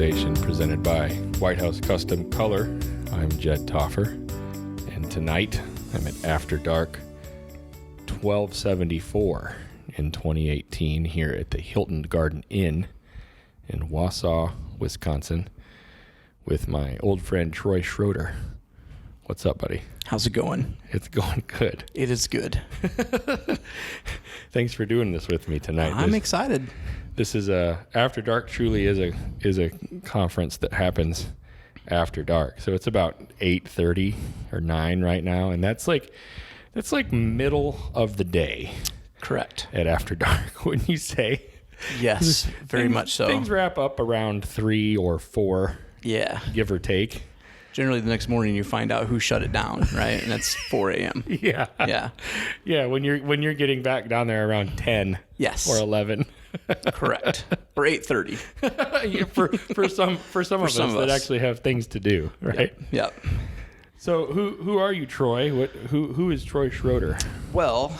conversation presented by White House Custom Color. I'm Jed Taufer, and tonight I'm at After Dark 1274 in 2018 here at the Hilton Garden Inn in Wausau, Wisconsin, with my old friend Troy Schroeder. What's up, buddy? How's it going? It's going good. It is good. Thanks for doing this with me tonight. I'm excited. This is After Dark. Truly is a conference that happens after dark. So it's about 8:30 or 9 right now, and that's like middle of the day. Correct. At After Dark, wouldn't you say? Yes, very much so. Things wrap up around 3 or 4. Yeah, give or take. Generally, the next morning you find out who shut it down, right? And it's 4 a.m. Yeah. Yeah. When you're getting back down there around 10. Yes. Or 11. Correct. Or 8:30. Yeah, for some of us that actually have things to do, right? Yep. So who are you, Troy? Who is Troy Schroeder? Well,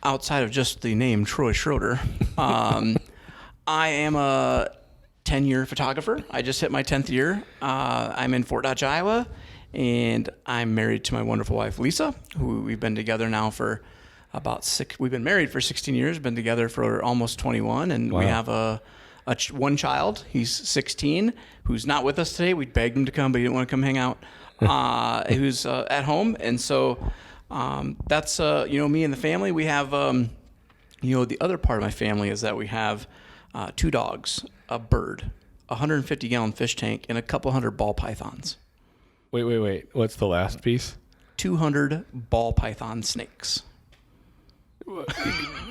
outside of just the name Troy Schroeder, I am a 10-year photographer. I just hit my 10th year. I'm in Fort Dodge, Iowa, and I'm married to my wonderful wife, Lisa, who we've been together now for about 6. We've been married for 16 years, been together for almost 21, and wow. We have one child. He's 16, who's not with us today. We begged him to come, but he didn't want to come hang out. Who's at home, and so that's me and the family. We have the other part of my family is that we have 2 dogs, a bird, a 150-gallon fish tank, and a couple hundred ball pythons. Wait. What's the last piece? 200 ball python snakes.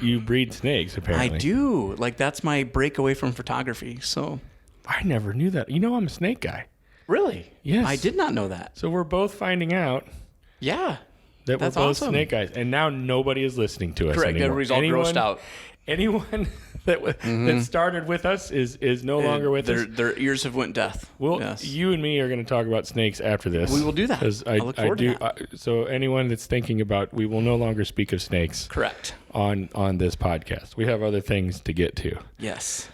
You breed snakes, apparently. I do. That's my break away from photography. So I never knew that. I'm a snake guy. Really? Yes. I did not know that. So we're both finding out. Yeah. That we're both awesome. Snake guys. And now nobody is listening to us Correct. anymore. Everybody's all grossed out. Anyone that started with us is no longer with us. Their ears have went deaf. Well, yes. You and me are going to talk about snakes after this. We will do that. I look forward to that. So anyone that's thinking about, we will no longer speak of snakes. Correct. On this podcast. We have other things to get to. Yes.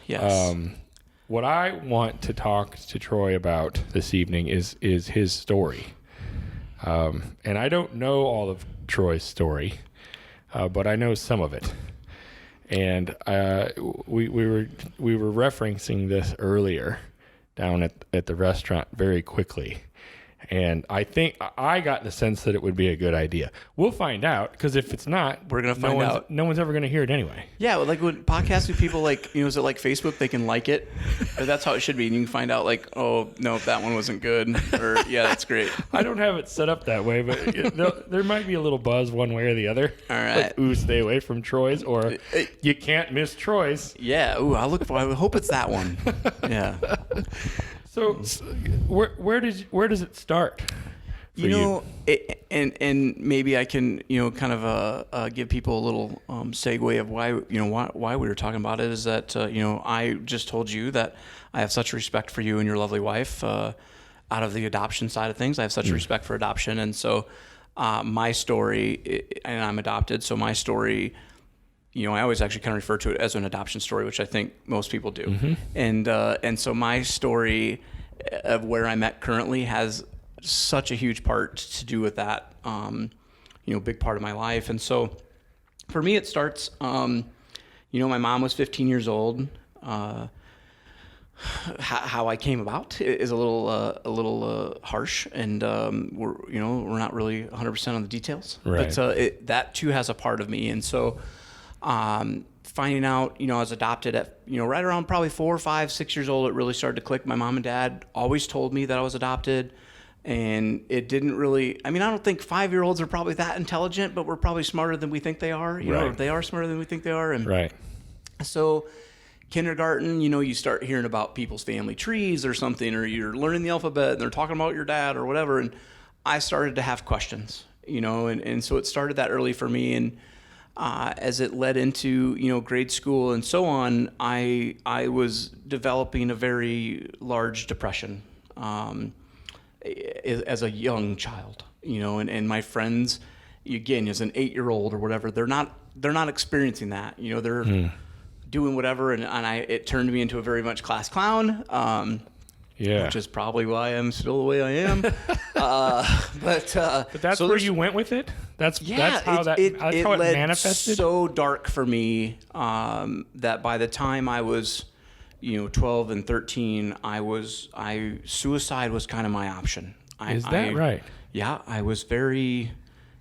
What I want to talk to Troy about this evening is his story. And I don't know all of Troy's story, but I know some of it. And we were referencing this earlier down at the restaurant very quickly. And I think I got the sense that it would be a good idea. We'll find out, because if it's not, we're going to find out. No one's ever going to hear it anyway. Yeah, when podcasts with people is it like Facebook? They can like it. Or that's how it should be. And you can find out oh, no, that one wasn't good. Or, yeah, that's great. I don't have it set up that way, but there might be a little buzz one way or the other. All right. Ooh, stay away from Troy's, or you can't miss Troy's. Yeah, ooh, I hope it's that one. Yeah. So where does it start? And maybe I can kind of give people a little segue of why we were talking about it is that I just told you that I have such respect for you and your lovely wife. Out of the adoption side of things, I have such respect for adoption, and so my story, and I'm adopted, so my story. I always actually kind of refer to it as an adoption story, which I think most people do. Mm-hmm. And so my story of where I'm at currently has such a huge part to do with that, big part of my life. And so for me, it starts, my mom was 15 years old. How I came about is a little harsh, and we're not really 100% on the details. Right. But that too has a part of me, and so. Finding out, I was adopted at, right around probably 4, 5, 6 years old, it really started to click. My mom and dad always told me that I was adopted, and it didn't really, I don't think 5-year-olds are probably that intelligent, but we're probably smarter than we think they are. Or they are smarter than we think they are. And right. So kindergarten, you start hearing about people's family trees or something, or you're learning the alphabet and they're talking about your dad or whatever. And I started to have questions, and so it started that early for me. And as it led into grade school and so on, I was developing a very large depression as a young child, and my friends, again, as an 8-year-old or whatever, they're not experiencing that, they're doing whatever, and it turned me into a very much class clown. Yeah. Which is probably why I'm still the way I am. But that's so where you went with it? That's how it led manifested? so dark for me that by the time I was, 12 and 13, suicide was kind of my option. Is that right? Yeah, I was very,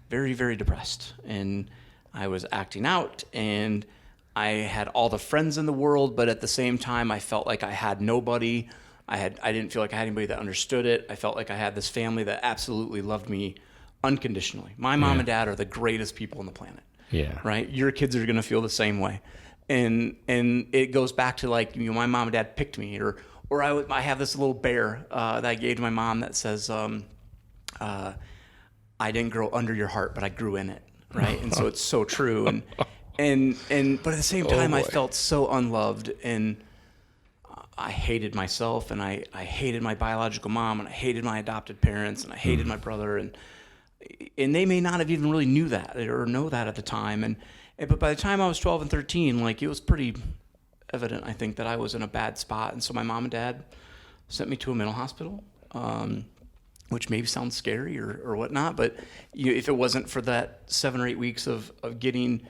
very, very depressed, and I was acting out, and I had all the friends in the world, but at the same time, I felt like I had nobody. I didn't feel like I had anybody that understood it. I felt like I had this family that absolutely loved me unconditionally. My mom and dad are the greatest people on the planet. Yeah. Right? Your kids are going to feel the same way. And it goes back to like, my mom and dad picked me, or I have this little bear that I gave to my mom that says, I didn't grow under your heart, but I grew in it. Right? And so it's so true. And but at the same time, I felt so unloved, and I hated myself, and I hated my biological mom, and I hated my adopted parents, and I hated my brother, and they may not have even really knew that or know that at the time. But by the time I was 12 and 13, like, it was pretty evident, I think, that I was in a bad spot. And so my mom and dad sent me to a mental hospital, which maybe sounds scary or whatnot, but if it wasn't for that 7 or 8 weeks of getting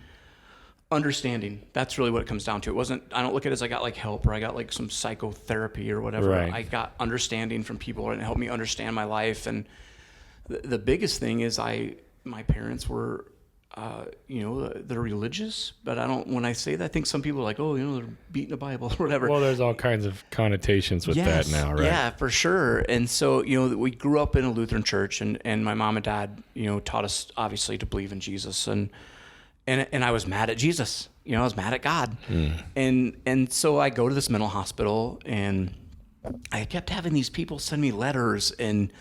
understanding, that's really what it comes down to. It wasn't, I don't look at it as I got like help or I got like some psychotherapy or whatever. Right. I got understanding from people, and it helped me understand my life. And the biggest thing is my parents were, they're religious, but when I say that, I think some people are like, oh, they're beating the Bible or whatever. Well, there's all kinds of connotations with that now, right? Yeah, for sure. And so, we grew up in a Lutheran church, and my mom and dad, taught us obviously to believe in Jesus. And I was mad at Jesus, I was mad at God. And so I go to this mental hospital, and I kept having these people send me letters and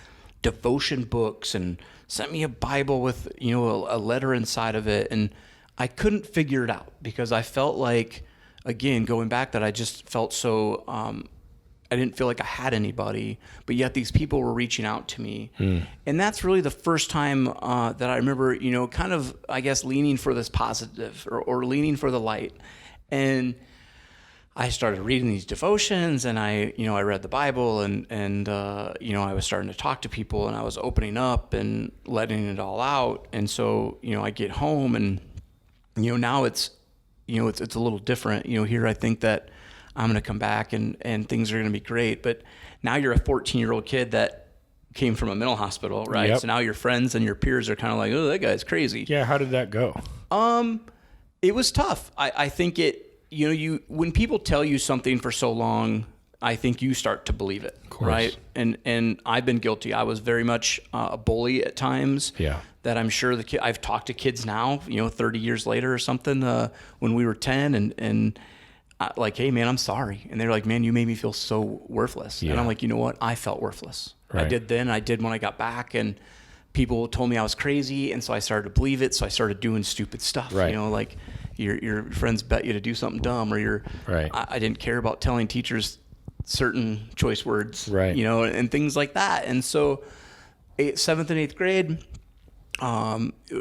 devotion books, and sent me a Bible with, a letter inside of it. And I couldn't figure it out because I felt like, again, going back, that I just felt so, I didn't feel like I had anybody, but yet these people were reaching out to me. And that's really the first time that I remember, kind of, I guess, leaning for this positive or leaning for the light. And I started reading these devotions, and I read the Bible, and I was starting to talk to people, and I was opening up and letting it all out. And so, I get home, and, now it's a little different. Here I think that I'm going to come back and things are going to be great. But now you're a 14-year-old kid that came from a mental hospital, right? Yep. So now your friends and your peers are kind of like, oh, that guy's crazy. Yeah. How did that go? It was tough. I think when people tell you something for so long, I think you start to believe it, right? And I've been guilty. I was very much a bully at times. Yeah. That I'm sure I've talked to kids now, 30 years later or something, when we were 10, and like, hey man, I'm sorry. And they're like, man, you made me feel so worthless. Yeah. And I'm like, you know what? I felt worthless. Right. I did then, I did when I got back, and people told me I was crazy. And so I started to believe it. So I started doing stupid stuff, right. Like your friends bet you to do something dumb, or right. I didn't care about telling teachers certain choice words, right. And things like that. And so 7th and 8th grade,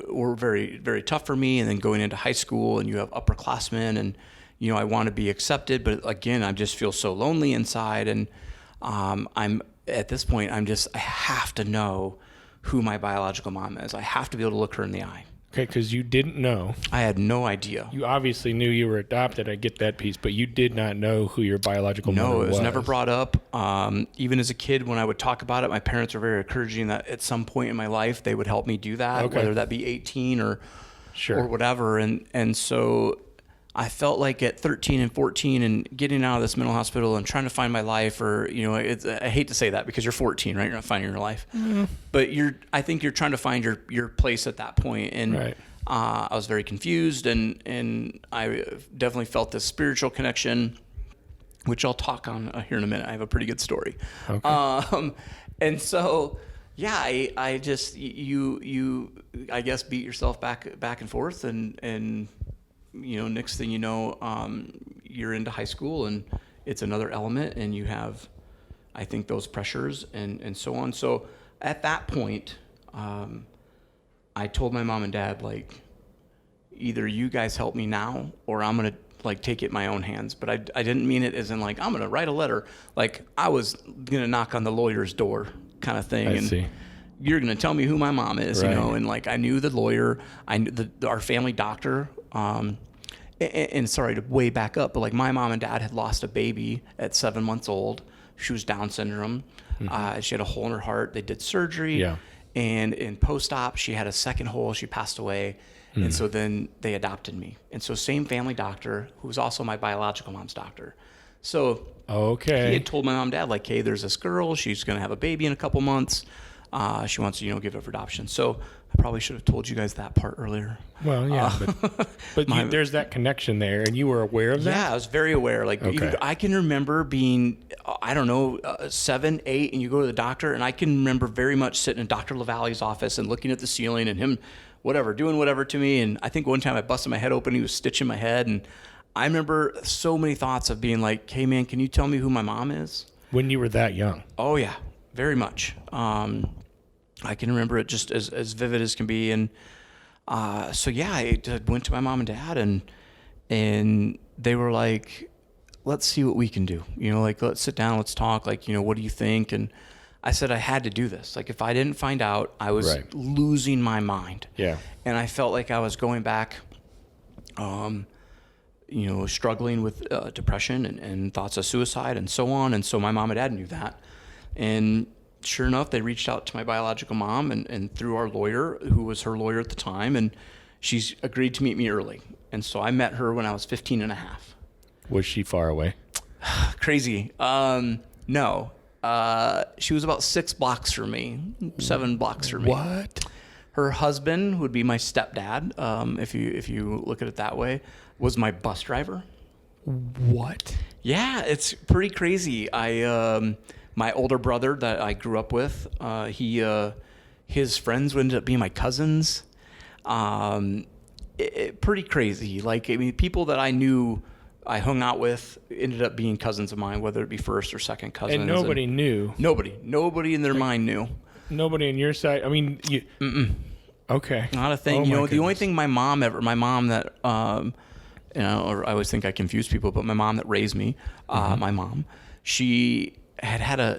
were very, very tough for me. And then going into high school, and you have upperclassmen, and, I want to be accepted, but again, I just feel so lonely inside. And, I'm at this point, I have to know who my biological mom is. I have to be able to look her in the eye. Okay, because you didn't know. I had no idea. You obviously knew you were adopted. I get that piece, but you did not know who your biological mother was. No, it was never brought up. Even as a kid, when I would talk about it, my parents were very encouraging that at some point in my life, they would help me do that, whether that be 18 or whatever. And so I felt like at 13 and 14 and getting out of this mental hospital and trying to find my life, or, I hate to say that because you're 14, right? You're not finding your life, but I think you're trying to find your place at that point. And right. I was very confused, and I definitely felt this spiritual connection, which I'll talk on here in a minute. I have a pretty good story. Okay. And so, yeah, I just, I guess, beat yourself back and forth, and next thing you know, you're into high school, and it's another element, and you have, I think, those pressures and so on. So at that point, I told my mom and dad, like, either you guys help me now, or I'm going to like take it in my own hands, but I didn't mean it as in like, I'm going to write a letter. Like I was going to knock on the lawyer's door kind of thing. I see. You're going to tell me who my mom is, Right. you know? And like, I knew the lawyer, I knew our family doctor, and sorry to way back up, but like my mom and dad had lost a baby at 7 months old. She was Down syndrome. She had a hole in her heart. They did surgery. Yeah. And in post-op, she had a second hole. She passed away. And so then they adopted me. And so same family doctor, who was also my biological mom's doctor. So Okay. he had told my mom and dad, like, hey, there's this girl. She's going to have a baby in a couple months. She wants to, you know, give it for adoption. So I probably should have told you guys that part earlier. Well, yeah, but there's that connection there, and you were aware of that? Yeah, I was very aware. Like, Okay. I can remember being, I don't know, 7, 8, and you go to the doctor, and I can remember very much sitting in Dr. LaValle's office and looking at the ceiling and him, doing whatever to me. And I think one time I busted my head open, he was stitching my head, and I remember so many thoughts of being like, hey, man, can you tell me who my mom is? When you were that young? Oh, yeah, very much. I can remember it just as vivid as can be. And so, yeah, I went to my mom and dad, and they were like, let's see what we can do. You know, like, let's sit down, let's talk. Like, you know, what do you think? And I said I had to do this. Like, if I didn't find out, I was Right. losing my mind. Yeah. And I felt like I was going back, you know, struggling with depression and thoughts of suicide and so on. And so my mom and dad knew that. And sure enough, they reached out to my biological mom and through our lawyer, who was her lawyer at the time, and she's agreed to meet me early. And so I met her when I was 15 and a half. Was she far away? Crazy. No. She was about 6 blocks from me, 7 blocks from me. What? Her husband would be my stepdad, if you look at it that way, was my bus driver. What? Yeah, it's pretty crazy. My older brother that I grew up with, his friends would end up being my cousins. Pretty crazy. Like, I mean, people that I knew, I hung out with, ended up being cousins of mine, whether it be first or second cousins. And nobody knew? Nobody in their mind knew. Nobody on your side? I mean, you... Okay. Not a thing. Oh, You my know, the only goodness. thing my mom that, you know, or I always think I confuse people, but my mom that raised me, my mom, she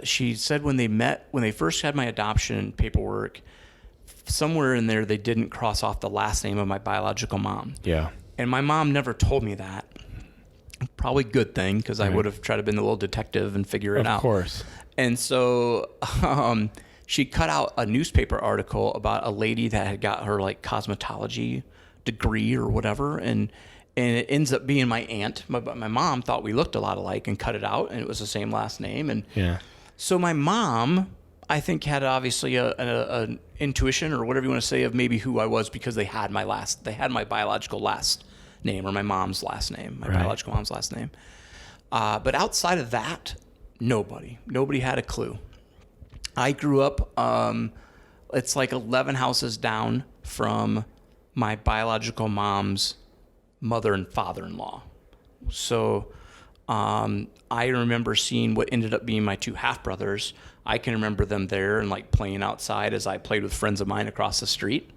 she said when they first had my adoption paperwork, somewhere in there they didn't cross off the last name of my biological mom. Yeah. And my mom never told me that. Probably good thing, because I would have tried to been a little detective and figure it out. Of course. And so she cut out a newspaper article about a lady that had got her like cosmetology degree or whatever, and it ends up being my aunt. But my mom thought we looked a lot alike and cut it out, and it was the same last name. And Yeah. so my mom, I think, had obviously an intuition or whatever you want to say of maybe who I was, because they had my biological last name, or my mom's last name, my biological mom's last name. But outside of that, nobody had a clue. I grew up, it's like 11 houses down from my biological mom's mother and father-in-law. So I remember seeing what ended up being my 2 half-brothers. I can remember them there and like playing outside as I played with friends of mine across the street.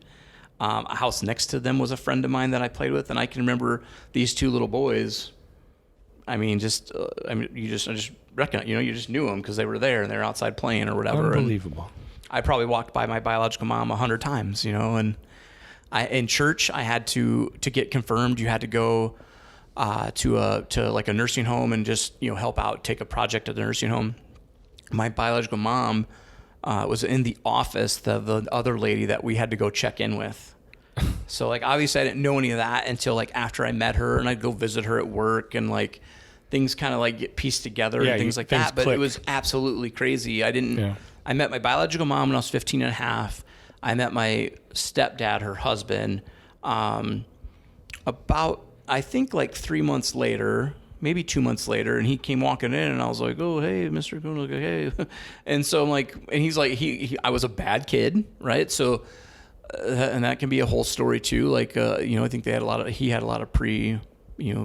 A house next to them was a friend of mine that I played with, and I can remember these 2 little boys. I mean, I just reckon, you know, you just knew them because they were there and they're outside playing or whatever. Unbelievable. And I probably walked by my biological mom 100 times, you know, and in church I had to get confirmed. You had to go to like a nursing home and just, you know, help out, take a project at the nursing home. My biological mom was in the office, the other lady that we had to go check in with. So like, obviously I didn't know any of that until like after I met her, and I'd go visit her at work, and like things kind of like get pieced together and things like that. But click. it was absolutely crazy. I met my biological mom when I was 15 and a half. I met my stepdad, her husband, about, I think like 3 months later, maybe 2 months later, and he came walking in, and I was like, oh, hey, Mr. Kuhn, hey. And so I'm like, and he's like, I was a bad kid, right? So, and that can be a whole story too. Like, you know, I think he had a lot of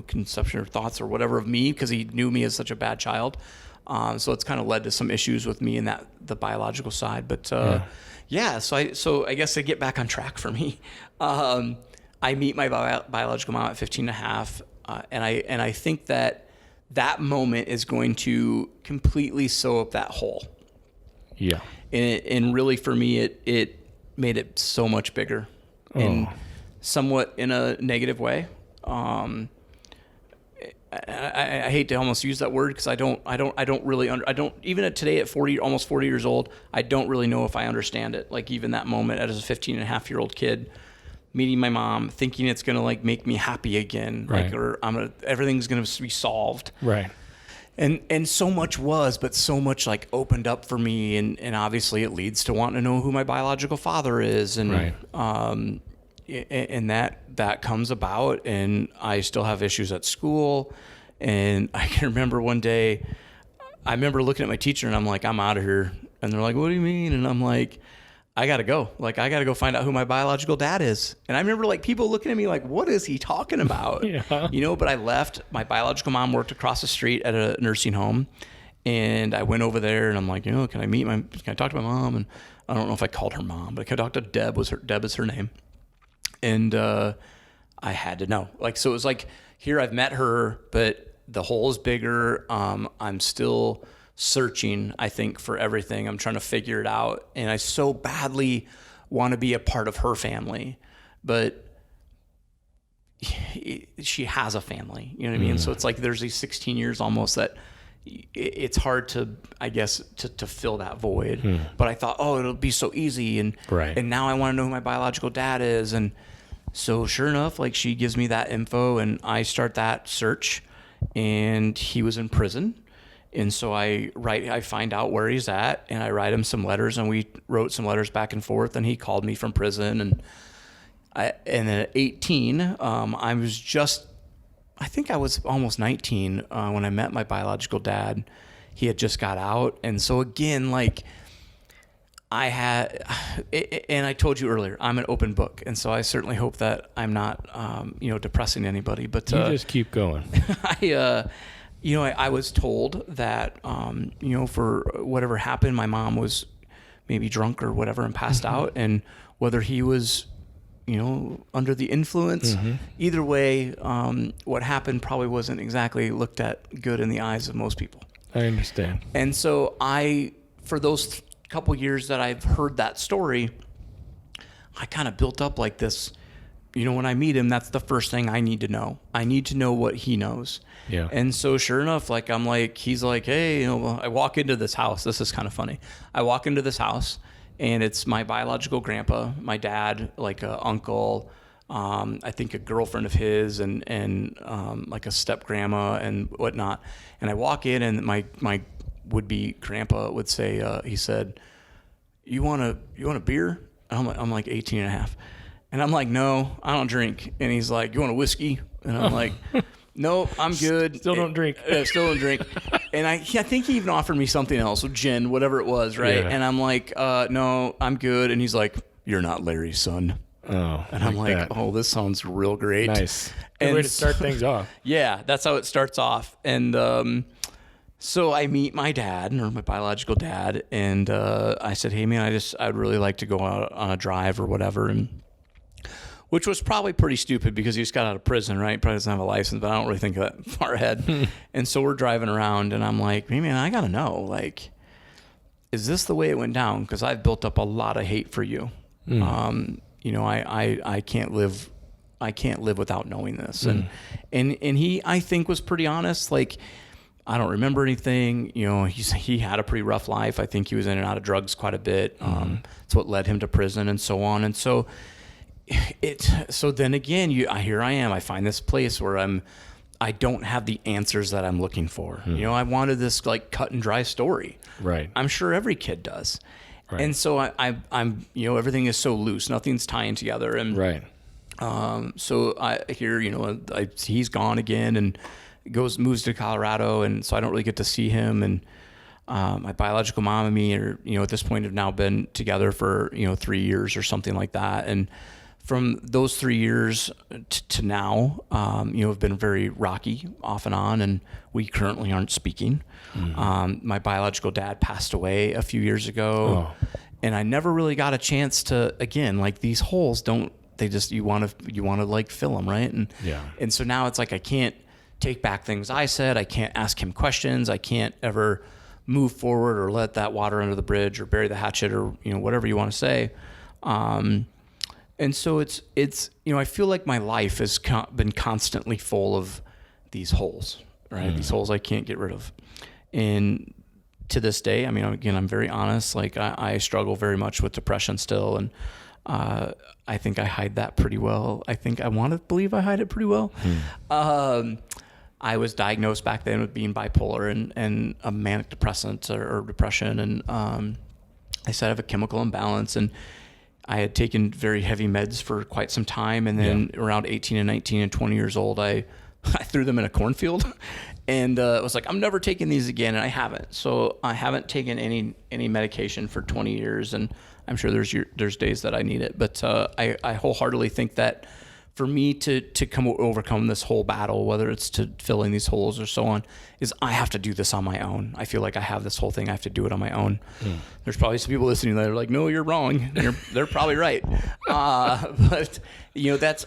conception or thoughts or whatever of me, because he knew me as such a bad child. So it's kind of led to some issues with me and the biological side. But so I guess to get back on track for me, I meet my biological mom at 15 and a half. and I think that moment is going to completely sew up that hole. Yeah. And really for me, it made it so much bigger, and somewhat in a negative way. I hate to almost use that word because I don't really even at today at 40, almost 40 years old, I don't really know if I understand it. Like even that moment as a 15-and-a-half-year-old kid, meeting my mom, thinking it's going to like make me happy again, right. like, or everything's going to be solved. Right. And so much was, but so much like opened up for me. And obviously it leads to wanting to know who my biological father is. And, right. And that comes about, and I still have issues at school. And I can remember one day, I remember looking at my teacher and I'm like, I'm out of here. And they're like, what do you mean? And I'm like, I got to go. Like, I got to go find out who my biological dad is. And I remember like people looking at me like, what is he talking about? Yeah. You know, but I left. My biological mom worked across the street at a nursing home. And I went over there and I'm like, can I talk to my mom? And I don't know if I called her mom, but I could talk to Deb. Deb is her name. And I had to know. Like, so it was like, here I've met her, but the hole is bigger. I'm still searching, I think, for everything. I'm trying to figure it out. And I so badly want to be a part of her family. But she has a family, you know what I mean? So it's like there's these 16 years almost that it's hard to, I guess, to fill that void. But I thought, it'll be so easy. And right. And now I want to know who my biological dad is. And so sure enough, like she gives me that info and I start that search, and he was in prison. And so I find out where he's at, and I write him some letters, and we wrote some letters back and forth, and he called me from prison. And then at 18, I think I was almost 19 when I met my biological dad. He had just got out. And so again, like and I told you earlier, I'm an open book. And so I certainly hope that I'm not, depressing anybody, but you just keep going. I was told that, for whatever happened, my mom was maybe drunk or whatever and passed out, and whether he was, under the influence, either way, what happened probably wasn't exactly looked at good in the eyes of most people. I understand. And so for those couple years that I've heard that story, I kind of built up like this, when I meet him, that's the first thing I need to know. I need to know what he knows. Yeah. And so sure enough, like he's like, hey, I walk into this house. This is kind of funny. I walk into this house, and it's my biological grandpa, my dad, like a uncle, I think a girlfriend of his, and like a step grandma and whatnot. And I walk in, and my would-be grandpa would say, he said, you want a beer? And I'm like 18 and a half. And I'm like, no, I don't drink. And he's like, you want a whiskey? And I'm like, nope, I'm good. Still don't drink. Still don't drink. And I think he even offered me something else, so gin, whatever it was, right? Yeah. And I'm like, no, I'm good. And he's like, you're not Larry's son. Oh, and I'm like, this sounds real great. Nice. Good way to start things off. Yeah, that's how it starts off. And so I meet my dad, or my biological dad, and I said, hey, man, I'd really like to go out on a drive or whatever. And which was probably pretty stupid because he just got out of prison, right? Probably doesn't have a license, but I don't really think that far ahead. And so we're driving around, and I'm like, hey, man, I got to know, like, is this the way it went down? Because I've built up a lot of hate for you. I can't live without knowing this. And he, I think, was pretty honest. Like, I don't remember anything. He had a pretty rough life. I think he was in and out of drugs quite a bit. It's what led him to prison and so on. And so so then again, here I am. I find this place where I don't have the answers that I'm looking for. I wanted this like cut and dry story. Right. I'm sure every kid does. Right. And so I'm everything is so loose. Nothing's tying together. And right. So I hear, he's gone again and moves to Colorado, and so I don't really get to see him. And my biological mom and me are, at this point have now been together for 3 years or something like that. And from those 3 years to now, have been very rocky off and on, and we currently aren't speaking. My biological dad passed away a few years ago, and I never really got a chance to, again, like these holes don't you want to like fill them, right? And so now it's like I can't take back things I said. I can't ask him questions. I can't ever move forward or let that water under the bridge or bury the hatchet or whatever you want to say. And so it's I feel like my life has been constantly full of these holes, right? These holes I can't get rid of. And to this day, I mean, again, I'm very honest. Like I struggle very much with depression still, and I think I hide that pretty well. I want to believe I hide it pretty well. I was diagnosed back then with being bipolar and a manic depressant or depression, and I said I have a chemical imbalance, and I had taken very heavy meds for quite some time, and then around 18 and 19 and 20 years old, I threw them in a cornfield, and was like, I'm never taking these again, and I haven't. So I haven't taken any medication for 20 years, and I'm sure there's days that I need it, but I wholeheartedly think that for me to overcome this whole battle, whether it's to fill in these holes or so on, is I have to do this on my own. I feel like I have this whole thing. I have to do it on my own. There's probably some people listening that are like, no, you're wrong. They're probably right. But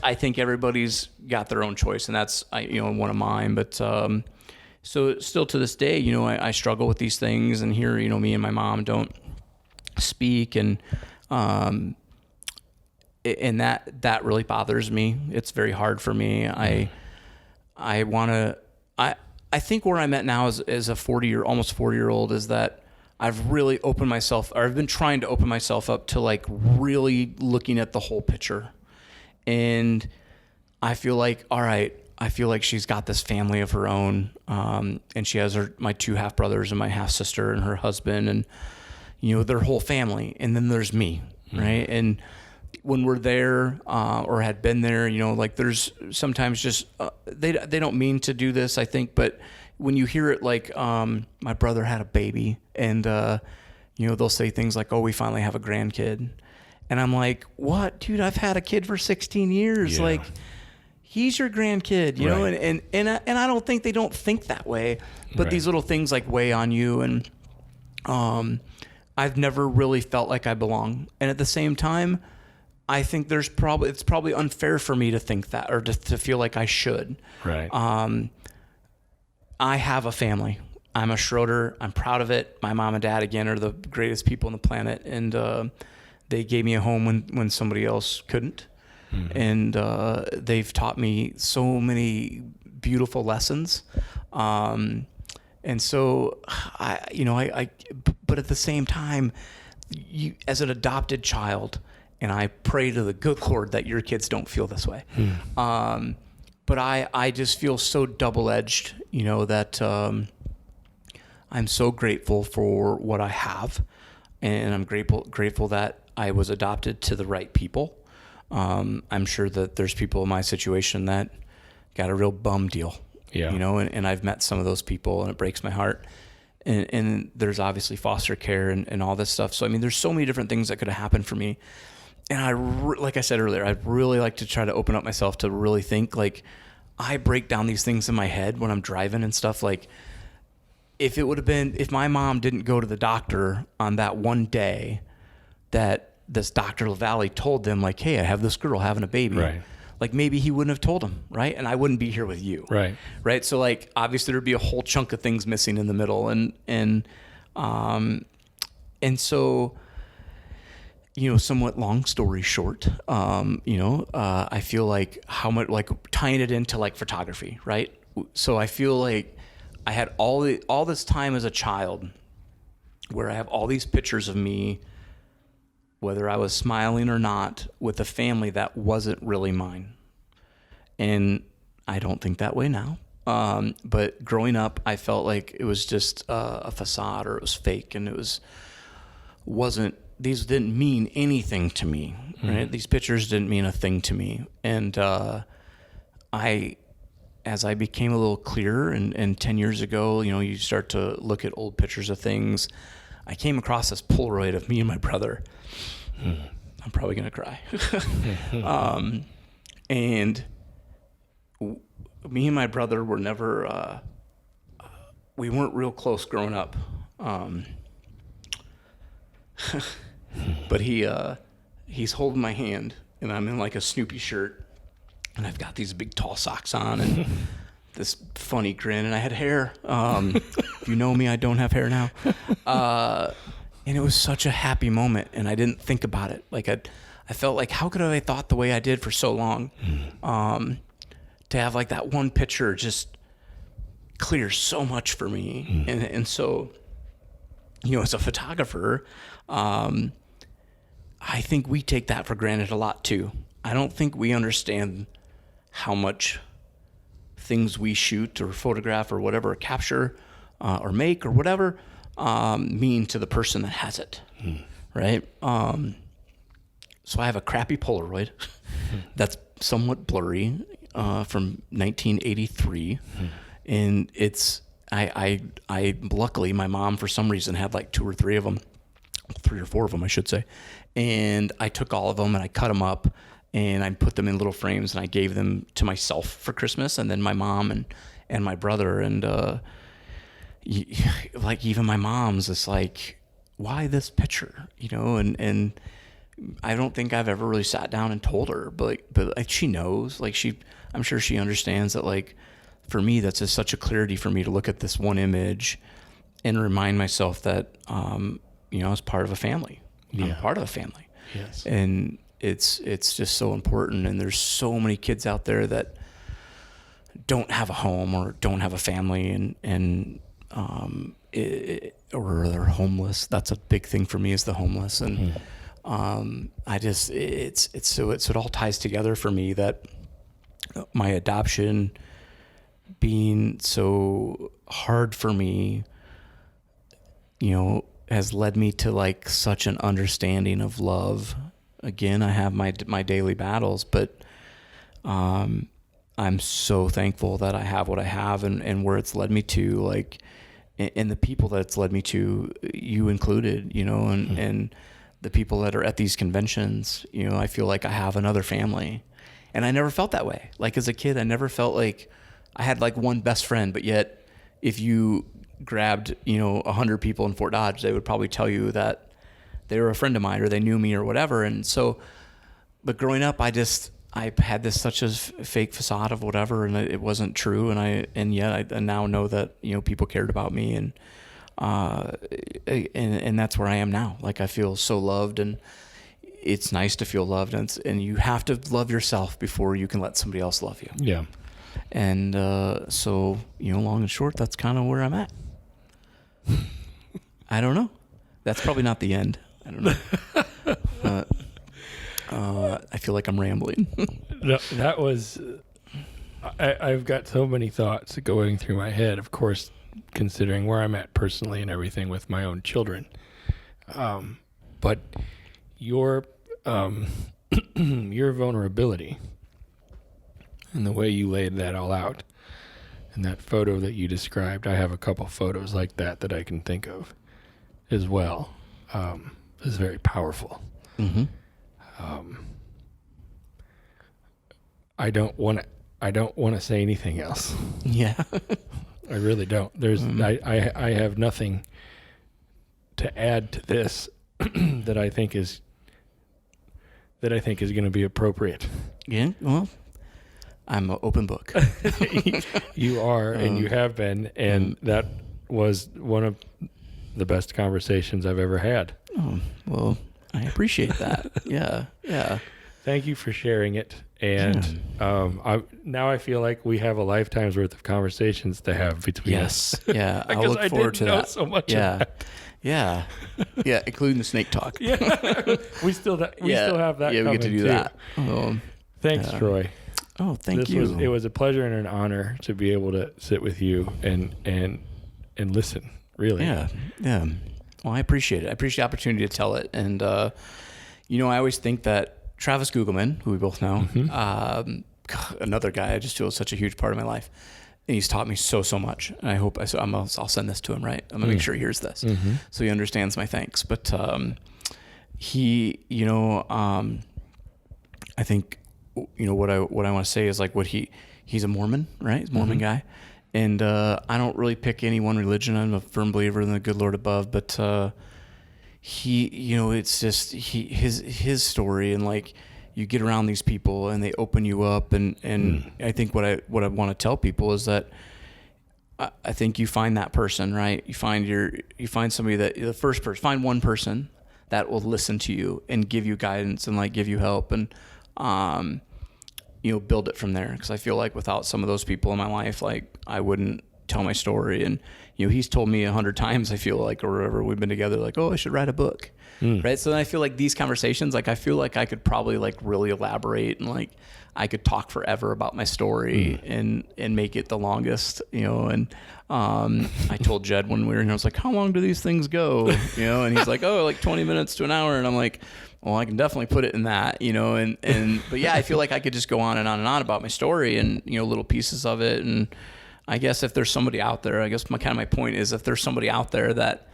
I think everybody's got their own choice, and that's, one of mine. But, so still to this day, I struggle with these things, and here, me and my mom don't speak, and that really bothers me. It's very hard for me. I think where I'm at now as a almost 40-year-old is that I've really I've been trying to open myself up to like really looking at the whole picture. And I feel like, all right, she's got this family of her own. And she has my 2 half brothers and my half sister and her husband and, their whole family. And then there's me, right? And when we're there, or had been there, like there's sometimes just, they don't mean to do this, I think, but when you hear it, like, my brother had a baby and, they'll say things like, oh, we finally have a grandkid. And I'm like, what, dude, I've had a kid for 16 years. Yeah. Like, he's your grandkid, you know? And I don't think they don't think that way, but these little things like weigh on you. And, I've never really felt like I belong. And at the same time, I think it's probably unfair for me to think that, or to feel like I should. Right. I have a family. I'm a Schroeder. I'm proud of it. My mom and dad, again, are the greatest people on the planet. And, they gave me a home when somebody else couldn't. Mm-hmm. And, they've taught me so many beautiful lessons. And so but at the same time, as an adopted child, and I pray to the good Lord that your kids don't feel this way. But I just feel so double-edged, that I'm so grateful for what I have, and I'm grateful that I was adopted to the right people. I'm sure that there's people in my situation that got a real bum deal, and I've met some of those people, and it breaks my heart. And there's obviously foster care and all this stuff. So, I mean, there's so many different things that could have happened for me. And like I said earlier, I'd really like to try to open up myself to really think. Like, I break down these things in my head when I'm driving and stuff. Like, if my mom didn't go to the doctor on that one day that this Dr. LaValle told them, like, hey, I have this girl having a baby. Right. Like, maybe he wouldn't have told him, right? And I wouldn't be here with you. Right. Right. So, like, obviously there'd be a whole chunk of things missing in the middle. And so, somewhat long story short, I feel like how much, like, tying it into like photography, right? So I feel like I had all this time as a child where I have all these pictures of me, whether I was smiling or not, with a family that wasn't really mine. And I don't think that way now. But growing up, I felt like it was just a facade, or it was fake, and these didn't mean anything to me, right? Mm-hmm. These pictures didn't mean a thing to me. And as I became a little clearer, and 10 years ago, you start to look at old pictures of things, I came across this Polaroid of me and my brother. I'm probably going to cry. And me and my brother were never, we weren't real close growing up. But he's holding my hand and I'm in like a Snoopy shirt, and I've got these big tall socks on, and this funny grin, and I had hair. If you know me, I don't have hair now. And it was such a happy moment, and I didn't think about it. Like I felt like, how could I have thought the way I did for so long? To have like that one picture just clear so much for me. And so, you know, as a photographer, I think we take that for granted a lot too. I don't think we understand how much things we shoot or photograph or whatever, or capture or make or whatever, mean to the person that has it, right? So I have a crappy Polaroid that's somewhat blurry from 1983, and it's I luckily my mom for some reason had like 3 or 4 of them I should say, and I took all of them and I cut them up and I put them in little frames and I gave them to myself for Christmas, and then my mom and my brother, and like even my mom's just like, why this picture, you know, and I don't think I've ever really sat down and told her, but like she knows, like I'm sure she understands that, like, for me, that's just such a clarity for me to look at this one image and remind myself that, you know, I was part of a family. Yeah. I'm part of a family. Yes. And it's just so important. And there's so many kids out there that don't have a home or don't have a family, or they're homeless. That's a big thing for me, is the homeless. And, it all ties together for me that my adoption being so hard for me, you know, has led me to like such an understanding of love. Again, I have my daily battles, but I'm so thankful that I have what I have and where it's led me to, like, and the people that it's led me to, you included, you know, and the people that are at these conventions, you know, I feel like I have another family. And I never felt that way. Like as a kid, I never felt like I had like one best friend, but yet if you grabbed, you know, 100 people in Fort Dodge, they would probably tell you that they were a friend of mine or they knew me or whatever. And so, but growing up, I had this such a fake facade of whatever, and it wasn't true. And yet I now know that, you know, people cared about me, and that's where I am now. Like I feel so loved, and it's nice to feel loved, and you have to love yourself before you can let somebody else love you. Yeah. And so, you know, long and short, that's kind of where I'm at. I don't know. That's probably not the end. I don't know. I feel like I'm rambling. No, that was... I've got so many thoughts going through my head, of course, considering where I'm at personally and everything with my own children. But your vulnerability and the way you laid that all out, and that photo that you described, I have a couple photos like that I can think of as well, is very powerful. Mm-hmm. I don't want to say anything else. Yeah. I really don't. I have nothing to add to this that I think is going to be appropriate. Yeah. Well, I'm an open book. You are, and you have been, and that was one of the best conversations I've ever had. Oh, well, I appreciate that. Yeah. Yeah. Thank you for sharing it. And now I feel like we have a lifetime's worth of conversations to have between us. Yeah. I look forward to that. So much. Yeah. Of that. Yeah. Yeah. Including the snake talk. Yeah. We still have that. Yeah, we get to do too. that. Thanks, Troy. Oh, thank you. It was a pleasure and an honor to be able to sit with you and listen. Really. Yeah. Yeah. Well, I appreciate it. I appreciate the opportunity to tell it. And, you know, I always think that Travis Gugelman, who we both know, another guy I just feel is such a huge part of my life. And he's taught me so much. And I hope I'll send this to him, right? I'm going to make sure he hears this so he understands my thanks. But he, you know, I think, you know, what I want to say is like he's a Mormon, right? He's a Mormon guy. And I don't really pick any one religion. I'm a firm believer in the good Lord above, but he, you know, it's just his story, and like you get around these people and they open you up. And I think what I want to tell people is that I think you find that person, right? You find somebody that the first person, find one person that will listen to you and give you guidance and like give you help and, build it from there. Cause I feel like without some of those people in my life, like I wouldn't tell my story. And, he's told me 100 times, I feel like, or whatever, we've been together, like, oh, I should write a book. Right. So then I feel like these conversations, like, I feel like I could probably like really elaborate and like, I could talk forever about my story and make it the longest, and, I told Jed when we were in, I was like, how long do these things go? And he's like, oh, like 20 minutes to an hour. And I'm like, well, I can definitely put it in that, but yeah, I feel like I could just go on and on and on about my story and, little pieces of it. And I guess if there's somebody out there, I guess my point is if there's somebody out there that,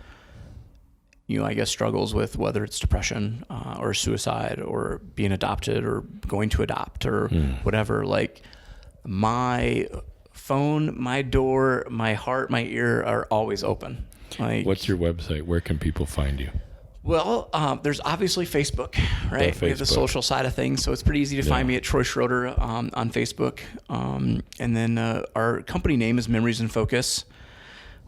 I guess struggles with whether it's depression or suicide or being adopted or going to adopt or whatever, like my phone, my door, my heart, my ear are always open. Like, what's your website? Where can people find you? Well, there's obviously Facebook, right? We have the social side of things, so it's pretty easy to find me at Troy Schroeder on Facebook. And then our company name is Memories in Focus,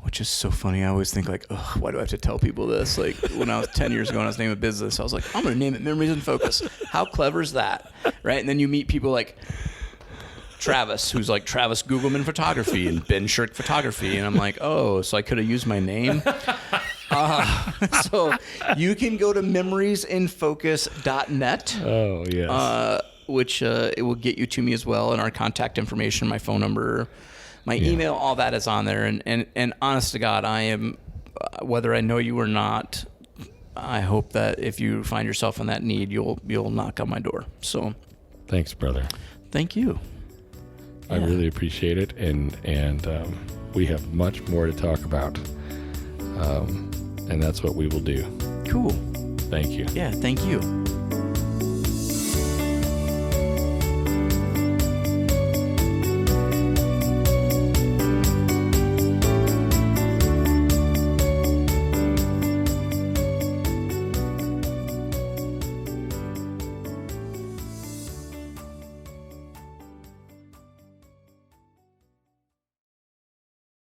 which is so funny. I always think like, oh, why do I have to tell people this? Like when I was 10 years ago and I was naming a business, I was like, I'm going to name it Memories in Focus. How clever is that, right? And then you meet people like Travis, who's like Travis Googleman Photography and Ben Shirk Photography. And I'm like, oh, so I could have used my name. So you can go to memoriesinfocus.net. Oh, yes. Which it will get you to me as well, and our contact information, my phone number, my email, all that is on there. And honest to God, I am, whether I know you or not, I hope that if you find yourself in that need, you'll knock on my door. So thanks, brother. Thank you. I really appreciate it, and we have much more to talk about, and that's what we will do. Cool. Thank you. Yeah, thank you.